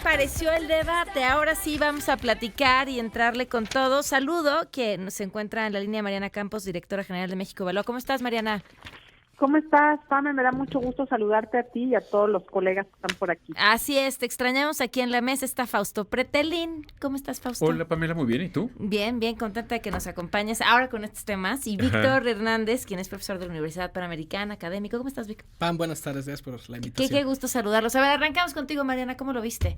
pareció el debate? Ahora sí vamos a platicar y entrarle con todo. Saludo que se encuentra en la línea Mariana Campos, directora general de México Evalúa. ¿Cómo estás, Mariana? ¿Cómo estás, Pame? Me da mucho gusto saludarte a ti y a todos los colegas que están por aquí. Así es, te extrañamos aquí en la mesa. Está Fausto Pretelín. ¿Cómo estás, Fausto? Hola, Pamela, muy bien. ¿Y tú? Bien, bien, contenta de que nos acompañes ahora con estos temas. Y Víctor Hernández, quien es profesor de la Universidad Panamericana, académico. ¿Cómo estás, Víctor? Pam, buenas tardes, gracias por la invitación. Qué gusto saludarlos. A ver, arrancamos contigo, Mariana. ¿Cómo lo viste?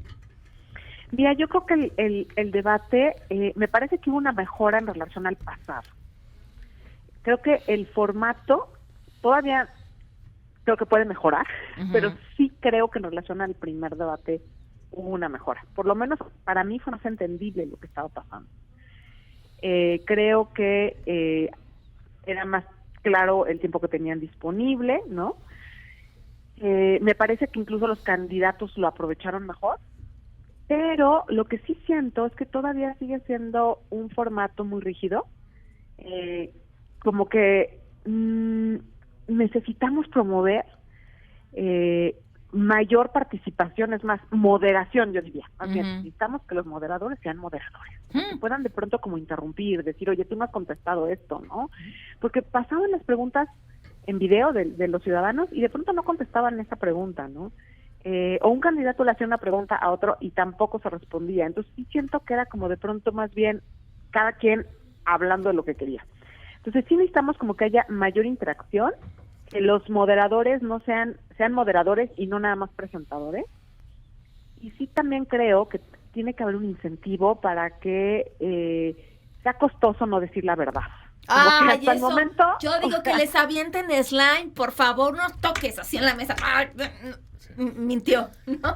Mira, yo creo que el debate, me parece que hubo una mejora en relación al pasado. Creo que el formato todavía creo que puede mejorar, pero sí creo que en relación al primer debate hubo una mejora. Por lo menos para mí fue más entendible lo que estaba pasando. Creo que era más claro el tiempo que tenían disponible, ¿no? Me parece que incluso los candidatos lo aprovecharon mejor, pero lo que sí siento es que todavía sigue siendo un formato muy rígido, como que necesitamos promover mayor participación, es más, moderación, yo diría. Más bien, necesitamos que los moderadores sean moderadores, que puedan de pronto como interrumpir, decir, oye, tú no has contestado esto, ¿no? Porque pasaban las preguntas en video de los ciudadanos y de pronto no contestaban esa pregunta, ¿no? O un candidato le hacía una pregunta a otro y tampoco se respondía. Entonces sí siento que era como de pronto más bien cada quien hablando de lo que quería. Entonces sí necesitamos como que haya mayor interacción, que los moderadores no sean moderadores y no nada más presentadores. Y sí también creo que tiene que haber un incentivo para que sea costoso no decir la verdad. Ah, hasta el momento, yo digo que les avienten slime, por favor, no toques así en la mesa. Ay, mintió, ¿no?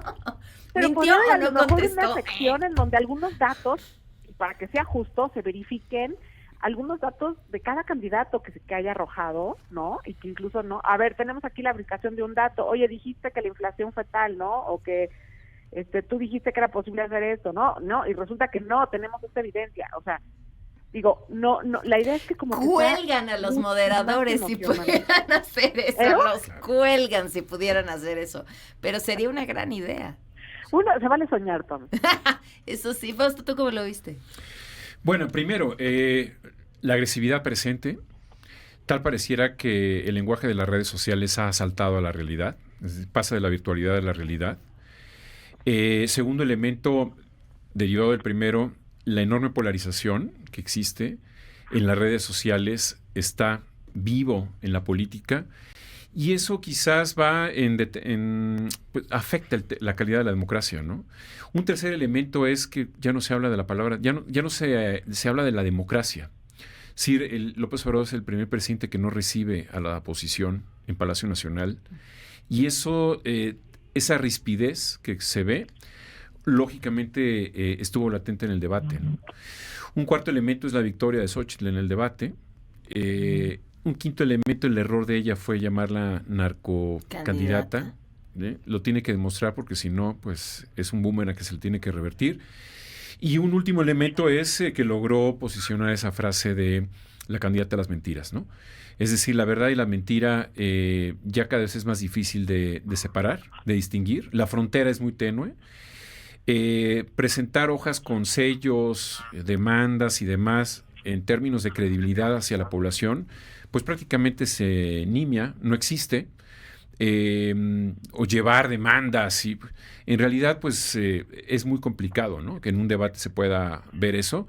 Pero mintió o no contestó. Una sección en donde algunos datos, para que sea justo, se verifiquen algunos datos de cada candidato que haya arrojado, ¿no? Y que incluso, ¿no? A ver, tenemos aquí la aplicación de un dato. Oye, dijiste que la inflación fue tal, ¿no? O que tú dijiste que era posible hacer esto, ¿no? No, y resulta que no, tenemos esta evidencia. O sea, digo, no, la idea es que como cuelgan a los moderadores si pudieran hacer eso, los cuelgan si pudieran hacer eso, pero sería una gran idea. Se vale soñar, Tom. Eso sí, Fausto, ¿tú cómo lo viste? Bueno, primero, la agresividad presente, tal pareciera que el lenguaje de las redes sociales ha asaltado a la realidad, pasa de la virtualidad a la realidad. Segundo elemento, derivado del primero, la enorme polarización que existe en las redes sociales está vivo en la política y eso quizás va pues, afecta la calidad de la democracia, ¿no? Un tercer elemento es que ya no se habla de la palabra, ya no se habla de la democracia. Sí, López Obrador es el primer presidente que no recibe a la oposición en Palacio Nacional y eso, esa rispidez que se ve, lógicamente estuvo latente en el debate, ¿no? Un cuarto elemento es la victoria de Xóchitl en el debate. Un quinto elemento, el error de ella fue llamarla narcocandidata. Lo tiene que demostrar porque si no, pues es un boomerang que se le tiene que revertir. Y un último elemento es que logró posicionar esa frase de la candidata a las mentiras, ¿no? Es decir, la verdad y la mentira ya cada vez es más difícil de separar, de distinguir. La frontera es muy tenue. Presentar hojas con sellos, demandas y demás en términos de credibilidad hacia la población, pues prácticamente se nimia, no existe, o llevar demandas y en realidad pues es muy complicado, ¿no? Que en un debate se pueda ver eso,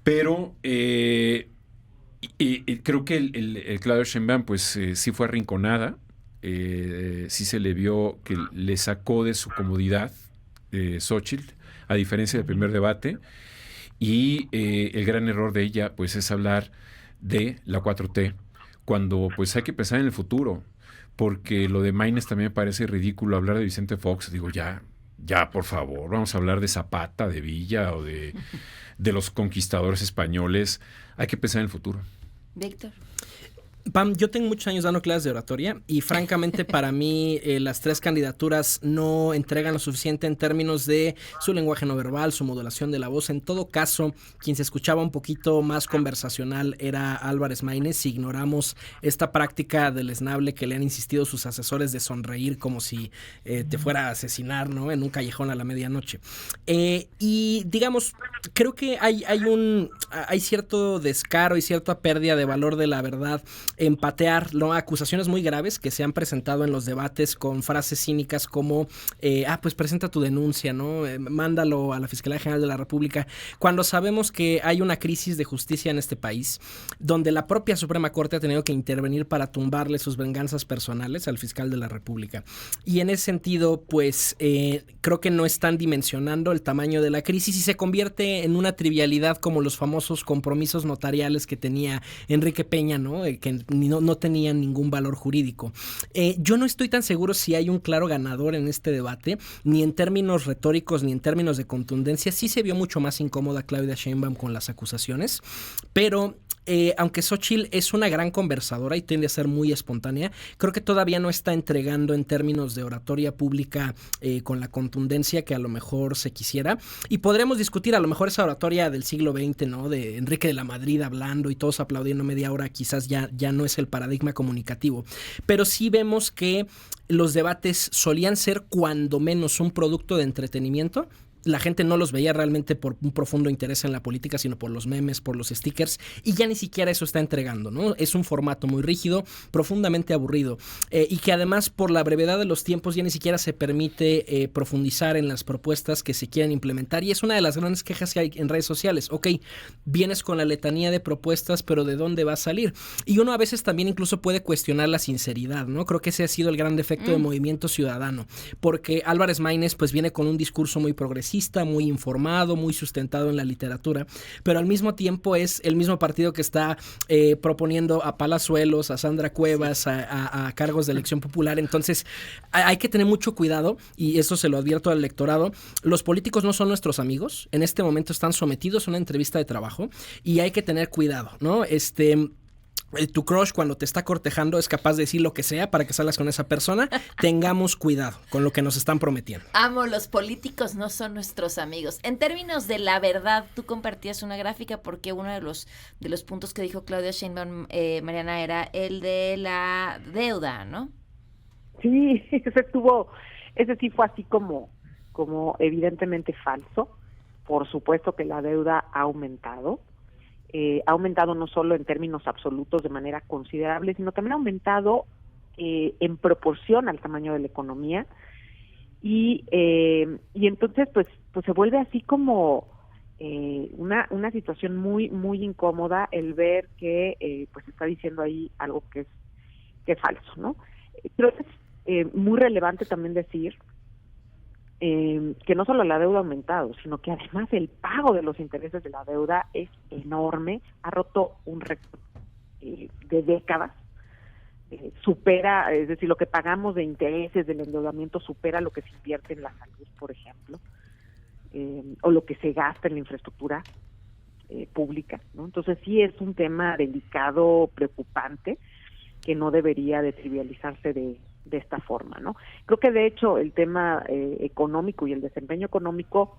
pero creo que el Claudia Sheinbaum pues sí fue arrinconada, sí se le vio que le sacó de su comodidad Xóchitl, a diferencia del primer debate, y el gran error de ella pues es hablar de la 4T, cuando pues hay que pensar en el futuro, porque lo de Maynes también me parece ridículo hablar de Vicente Fox, digo ya por favor, vamos a hablar de Zapata, de Villa o de los conquistadores españoles, hay que pensar en el futuro. Víctor. Pam, yo tengo muchos años dando clases de oratoria y francamente para mí las 3 candidaturas no entregan lo suficiente en términos de su lenguaje no verbal, su modulación de la voz. En todo caso, quien se escuchaba un poquito más conversacional era Álvarez Maínez, si ignoramos esta práctica deleznable que le han insistido sus asesores de sonreír como si te fuera a asesinar, ¿no? En un callejón a la medianoche. Y digamos, creo que hay cierto descaro y cierta pérdida de valor de la verdad empatear, ¿no?, acusaciones muy graves que se han presentado en los debates con frases cínicas como pues presenta tu denuncia, ¿no? Mándalo a la Fiscalía General de la República, cuando sabemos que hay una crisis de justicia en este país, donde la propia Suprema Corte ha tenido que intervenir para tumbarle sus venganzas personales al fiscal de la República. Y en ese sentido, pues creo que no están dimensionando el tamaño de la crisis y se convierte en una trivialidad como los famosos compromisos notariales que tenía Enrique Peña, ¿no? Que no tenían ningún valor jurídico. Yo no estoy tan seguro si hay un claro ganador en este debate, ni en términos retóricos, ni en términos de contundencia. Sí se vio mucho más incómoda Claudia Sheinbaum con las acusaciones, pero aunque Xóchitl es una gran conversadora y tiende a ser muy espontánea, creo que todavía no está entregando en términos de oratoria pública con la contundencia que a lo mejor se quisiera. Y podremos discutir a lo mejor esa oratoria del siglo XX, ¿no?, de Enrique de la Madrid hablando y todos aplaudiendo media hora, quizás ya no es el paradigma comunicativo. Pero sí vemos que los debates solían ser cuando menos un producto de entretenimiento. La gente no los veía realmente por un profundo interés en la política, sino por los memes, por los stickers, y ya ni siquiera eso está entregando, ¿no? Es un formato muy rígido, profundamente aburrido, y que además por la brevedad de los tiempos ya ni siquiera se permite profundizar en las propuestas que se quieren implementar, y es una de las grandes quejas que hay en redes sociales. Ok, vienes con la letanía de propuestas, pero ¿de dónde va a salir? Y uno a veces también incluso puede cuestionar la sinceridad, ¿no? Creo que ese ha sido el gran defecto de Movimiento Ciudadano, porque Álvarez Maínez pues viene con un discurso muy progresista, muy informado, muy sustentado en la literatura, pero al mismo tiempo es el mismo partido que está proponiendo a Palazuelos, a Sandra Cuevas, a cargos de elección popular. Entonces hay que tener mucho cuidado, y eso se lo advierto al electorado. Los políticos no son nuestros amigos, en este momento están sometidos a una entrevista de trabajo y hay que tener cuidado, ¿no? Tu crush cuando te está cortejando es capaz de decir lo que sea para que salgas con esa persona. Tengamos cuidado con lo que nos están prometiendo. Amo, los políticos no son nuestros amigos. En términos de la verdad, tú compartías una gráfica porque uno de los puntos que dijo Claudia Sheinbaum, Mariana, era el de la deuda, ¿no? Sí, ese sí fue así como evidentemente falso. Por supuesto que la deuda ha aumentado no solo en términos absolutos de manera considerable, sino también ha aumentado en proporción al tamaño de la economía, y entonces pues se vuelve así como una situación muy muy incómoda el ver que pues está diciendo ahí algo que es falso, ¿no? Creo que es muy relevante también decir que no solo la deuda ha aumentado, sino que además el pago de los intereses de la deuda es enorme, ha roto un récord de décadas, supera, es decir, lo que pagamos de intereses del endeudamiento supera lo que se invierte en la salud, por ejemplo, o lo que se gasta en la infraestructura pública, ¿no? Entonces sí es un tema delicado, preocupante, que no debería de trivializarse de esta forma, ¿no? Creo que de hecho el tema económico y el desempeño económico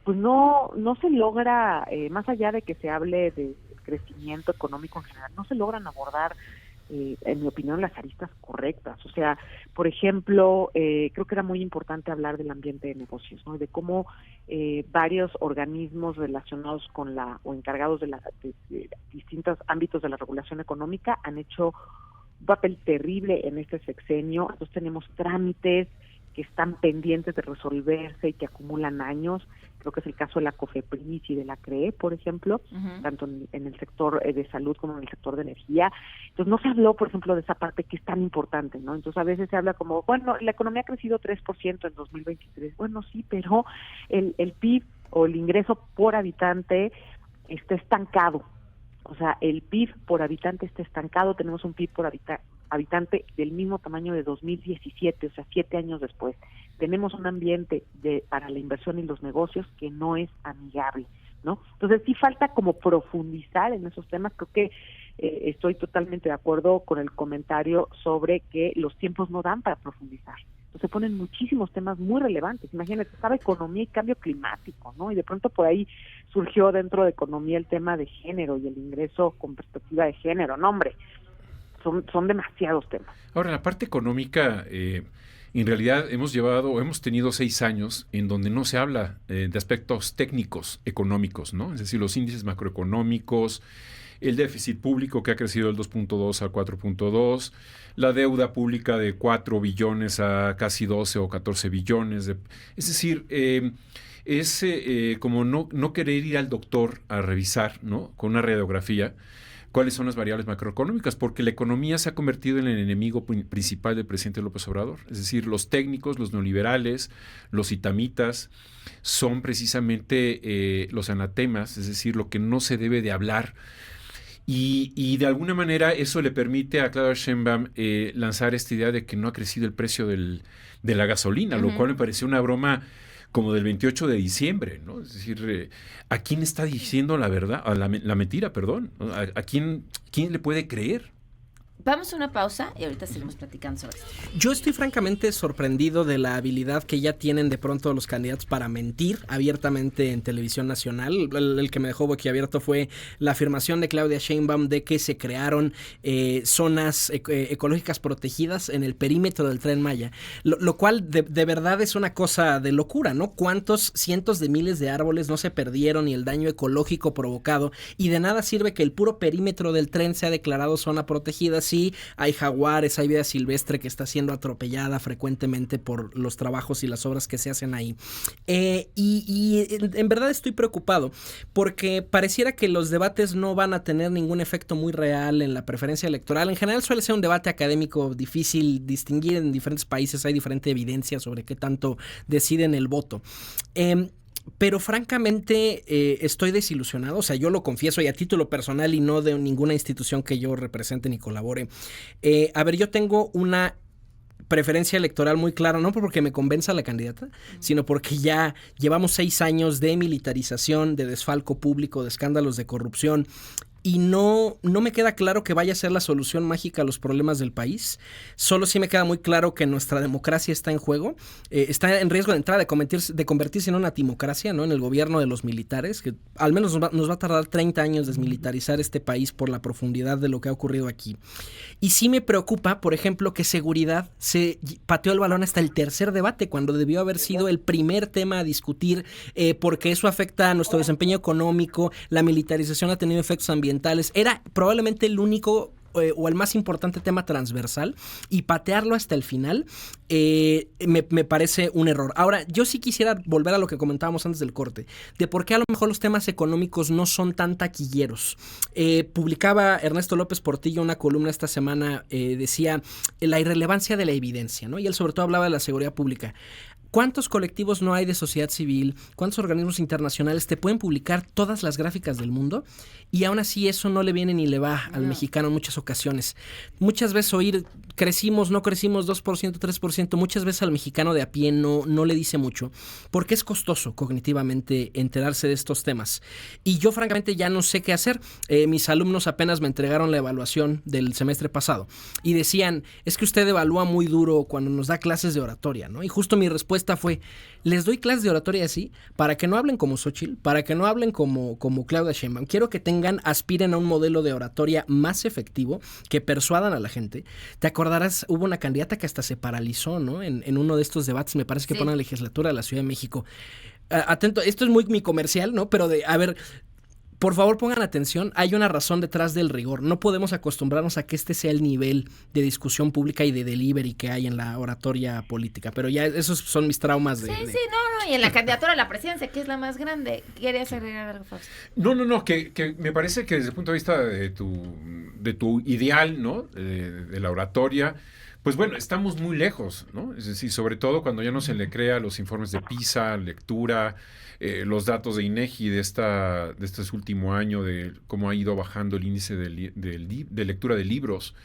pues no se logra, más allá de que se hable de crecimiento económico en general, no se logran abordar en mi opinión las aristas correctas. O sea, por ejemplo, creo que era muy importante hablar del ambiente de negocios, ¿no? De cómo varios organismos relacionados con o encargados de distintos ámbitos de la regulación económica han hecho un papel terrible en este sexenio. Entonces tenemos trámites que están pendientes de resolverse y que acumulan años. Creo que es el caso de la COFEPRIS y de la CRE, por ejemplo, tanto en el sector de salud como en el sector de energía. Entonces no se habló, por ejemplo, de esa parte que es tan importante, ¿no? Entonces a veces se habla como, bueno, la economía ha crecido 3% en 2023. Bueno, sí, pero el PIB o el ingreso por habitante está estancado. O sea, el PIB por habitante está estancado. Tenemos un PIB por habitante del mismo tamaño de 2017, o sea, 7 años después. Tenemos un ambiente para la inversión y los negocios que no es amigable, ¿no? Entonces sí falta como profundizar en esos temas. Creo que estoy totalmente de acuerdo con el comentario sobre que los tiempos no dan para profundizar. Entonces se ponen muchísimos temas muy relevantes. Imagínate, estaba economía y cambio climático, ¿no? Y de pronto por ahí surgió dentro de economía el tema de género y el ingreso con perspectiva de género. No, hombre, son demasiados temas. Ahora, la parte económica, en realidad hemos tenido 6 años en donde no se habla de aspectos técnicos económicos, ¿no? Es decir, los índices macroeconómicos, el déficit público que ha crecido del 2.2 a 4.2, la deuda pública de 4 billones a casi 12 o 14 billones. Es decir, es como no querer ir al doctor a revisar, ¿no? Con una radiografía cuáles son las variables macroeconómicas, porque la economía se ha convertido en el enemigo principal del presidente López Obrador. Es decir, los técnicos, los neoliberales, los itamitas, son precisamente los anatemas, es decir, lo que no se debe de hablar. Y de alguna manera eso le permite a Claudia Sheinbaum lanzar esta idea de que no ha crecido el precio de la gasolina, lo cual me pareció una broma como del 28 de diciembre, ¿no? Es decir, ¿a quién está diciendo la verdad? La mentira, perdón. ¿A quién le puede creer? Vamos a una pausa y ahorita seguimos platicando sobre esto. Yo estoy francamente sorprendido de la habilidad que ya tienen de pronto los candidatos para mentir abiertamente en televisión nacional. El que me dejó boquiabierto fue la afirmación de Claudia Sheinbaum de que se crearon zonas ecológicas protegidas en el perímetro del Tren Maya, lo cual de verdad es una cosa de locura, ¿no? ¿Cuántos cientos de miles de árboles no se perdieron y el daño ecológico provocado? Y de nada sirve que el puro perímetro del tren sea declarado zona protegida. Sí, hay jaguares, hay vida silvestre que está siendo atropellada frecuentemente por los trabajos y las obras que se hacen ahí. Y en verdad estoy preocupado porque pareciera que los debates no van a tener ningún efecto muy real en la preferencia electoral. En general suele ser un debate académico difícil distinguir. En diferentes países hay diferente evidencia sobre qué tanto deciden el voto. Pero francamente estoy desilusionado, o sea, yo lo confieso y a título personal y no de ninguna institución que yo represente ni colabore. Yo tengo una preferencia electoral muy clara, no porque me convenza la candidata, sino porque ya llevamos 6 años de militarización, de desfalco público, de escándalos de corrupción. Y no me queda claro que vaya a ser la solución mágica a los problemas del país. Solo sí me queda muy claro que nuestra democracia está en juego. Está en riesgo de entrada de convertirse en una timocracia, ¿no? En el gobierno de los militares, que al menos nos va a tardar 30 años desmilitarizar este país por la profundidad de lo que ha ocurrido aquí. Y sí me preocupa, por ejemplo, que seguridad se pateó el balón hasta el tercer debate, cuando debió haber sido el primer tema a discutir, porque eso afecta a nuestro desempeño económico. La militarización ha tenido efectos ambientales. Era probablemente el único o el más importante tema transversal, y patearlo hasta el final me parece un error. Ahora, yo sí quisiera volver a lo que comentábamos antes del corte, de por qué a lo mejor los temas económicos no son tan taquilleros. Publicaba Ernesto López Portillo una columna esta semana, decía la irrelevancia de la evidencia, ¿no? Y él sobre todo hablaba de la seguridad pública. ¿Cuántos colectivos no hay de sociedad civil? ¿Cuántos organismos internacionales te pueden publicar todas las gráficas del mundo? Y aún así eso no le viene ni le va al mexicano en muchas ocasiones. Muchas veces oír crecimos, no crecimos 2%, 3%, muchas veces al mexicano de a pie no le dice mucho, porque es costoso cognitivamente enterarse de estos temas. Y yo francamente ya no sé qué hacer. Mis alumnos apenas me entregaron la evaluación del semestre pasado y decían, es que usted evalúa muy duro cuando nos da clases de oratoria, ¿no? Y justo mi respuesta fue, les doy clases de oratoria así para que no hablen como Xóchitl, para que no hablen como Claudia Sheinbaum. Quiero que aspiren a un modelo de oratoria más efectivo, que persuadan a la gente. Te acordarás, hubo una candidata que hasta se paralizó, ¿no? En uno de estos debates, me parece que fue en la legislatura de la Ciudad de México. Atento, esto es muy mi comercial, ¿no? Pero por favor pongan atención, hay una razón detrás del rigor. No podemos acostumbrarnos a que este sea el nivel de discusión pública y de delivery que hay en la oratoria política. Pero ya esos son mis traumas de... Sí, y en la candidatura a la presidencia, que es la más grande. ¿Quieres agregar algo, Fausto? No, que me parece que desde el punto de vista de tu ideal, ¿no? De la oratoria, pues bueno, estamos muy lejos, ¿no? Es decir, sobre todo cuando ya no se le crea los informes de PISA, lectura, los datos de INEGI de este último año, de cómo ha ido bajando el índice de lectura de libros.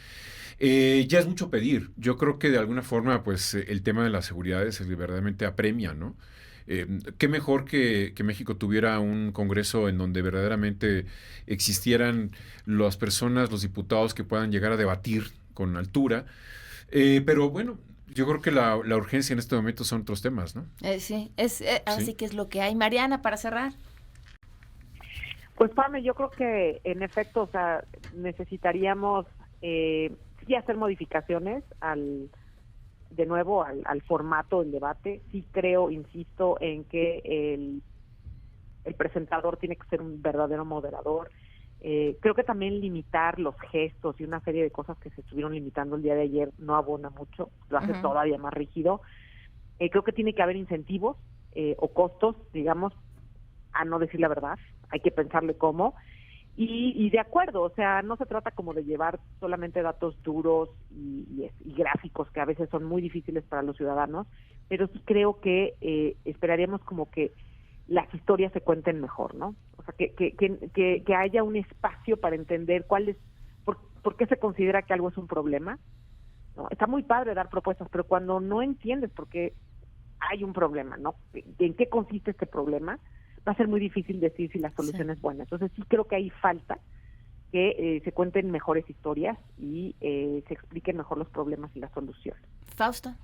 Ya es mucho pedir. Yo creo que de alguna forma, pues, el tema de la seguridad es el que verdaderamente apremia, ¿no? Qué mejor que México tuviera un Congreso en donde verdaderamente existieran las personas, los diputados que puedan llegar a debatir con altura. Pero bueno, yo creo que la urgencia en este momento son otros temas, ¿no? Sí, así que es lo que hay. Mariana, para cerrar. Pues, Pame, yo creo que en efecto, o sea, necesitaríamos sí hacer modificaciones de nuevo al formato del debate. Sí creo, insisto, en que el presentador tiene que ser un verdadero moderador. Creo que también limitar los gestos y una serie de cosas que se estuvieron limitando el día de ayer no abona mucho, lo hace todavía más rígido. Creo que tiene que haber incentivos o costos, digamos, a no decir la verdad. Hay que pensarle cómo. Y de acuerdo, o sea, no se trata como de llevar solamente datos duros y gráficos que a veces son muy difíciles para los ciudadanos, pero sí creo que esperaríamos como que las historias se cuenten mejor, ¿no? O sea, que haya un espacio para entender por qué se considera que algo es un problema, ¿no? Está muy padre dar propuestas, pero cuando no entiendes por qué hay un problema, ¿no? ¿En qué consiste este problema? Va a ser muy difícil decir si la solución es buena. Entonces sí creo que ahí falta que se cuenten mejores historias y se expliquen mejor los problemas y las soluciones. Fausto.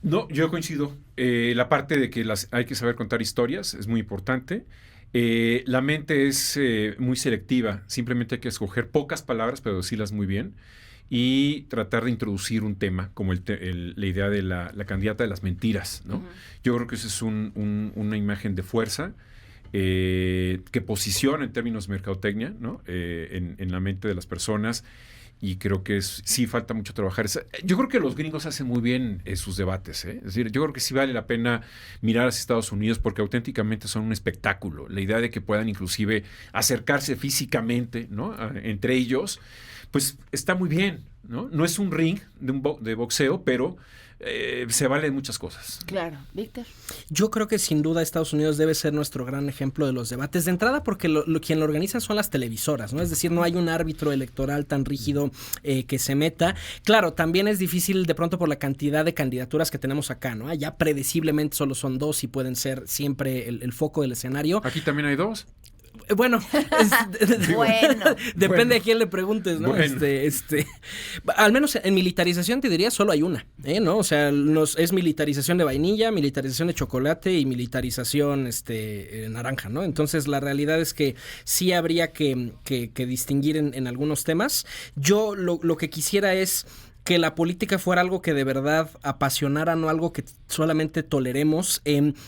No, yo coincido. La parte de que hay que saber contar historias es muy importante. La mente es muy selectiva. Simplemente hay que escoger pocas palabras, pero decirlas muy bien. Y tratar de introducir un tema, como la idea de la candidata de las mentiras, ¿no? Yo creo que eso es una imagen de fuerza que posiciona en términos de mercadotecnia, ¿no? En la mente de las personas, y creo que sí falta mucho trabajar. Yo creo que los gringos hacen muy bien sus debates, ¿eh? Es decir, yo creo que sí vale la pena mirar hacia Estados Unidos porque auténticamente son un espectáculo. La idea de que puedan inclusive acercarse físicamente, ¿no? Entre ellos, pues está muy bien, ¿no? No es un ring de boxeo, pero se valen muchas cosas. Claro. Víctor. Yo creo que sin duda Estados Unidos debe ser nuestro gran ejemplo de los debates. De entrada porque quien lo organiza son las televisoras, ¿no? Es decir, no hay un árbitro electoral tan rígido que se meta. Claro, también es difícil de pronto por la cantidad de candidaturas que tenemos acá, ¿no? Ya predeciblemente solo son 2 y pueden ser siempre el foco del escenario. Aquí también hay 2. Bueno, depende de quién le preguntes, ¿no? Bueno. Al menos en militarización te diría solo hay una, ¿no? O sea, es militarización de vainilla, militarización de chocolate y militarización naranja, ¿no? Entonces la realidad es que sí habría que distinguir en algunos temas. Yo lo que quisiera es que la política fuera algo que de verdad apasionara, no algo que solamente toleremos,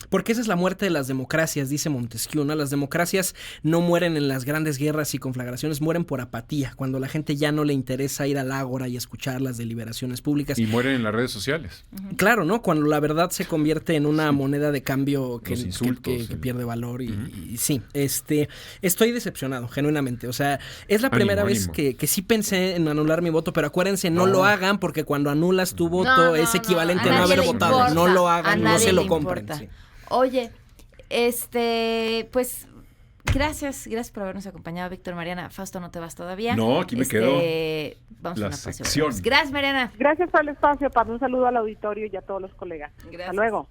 porque esa es la muerte de las democracias, dice Montesquieu, ¿no? Las democracias no mueren en las grandes guerras y conflagraciones, mueren por apatía, cuando la gente ya no le interesa ir al ágora y escuchar las deliberaciones públicas. Y mueren en las redes sociales. Claro, ¿no? Cuando la verdad se convierte en una moneda de cambio que pierde valor y sí, estoy decepcionado, genuinamente, o sea, es la primera vez que sí pensé en anular mi voto, pero acuérdense, no lo hagan, porque cuando anulas tu voto es equivalente a no haber votado. Importa. No lo hagan, no se lo compren. Sí. Oye, pues gracias por habernos acompañado, Víctor, Mariana. Fausto, no te vas todavía. No, aquí me quedo. Vamos La a una pausa. sección. Gracias, Mariana. Gracias por el espacio, Pam. Un saludo al auditorio y a todos los colegas. Gracias. Hasta luego.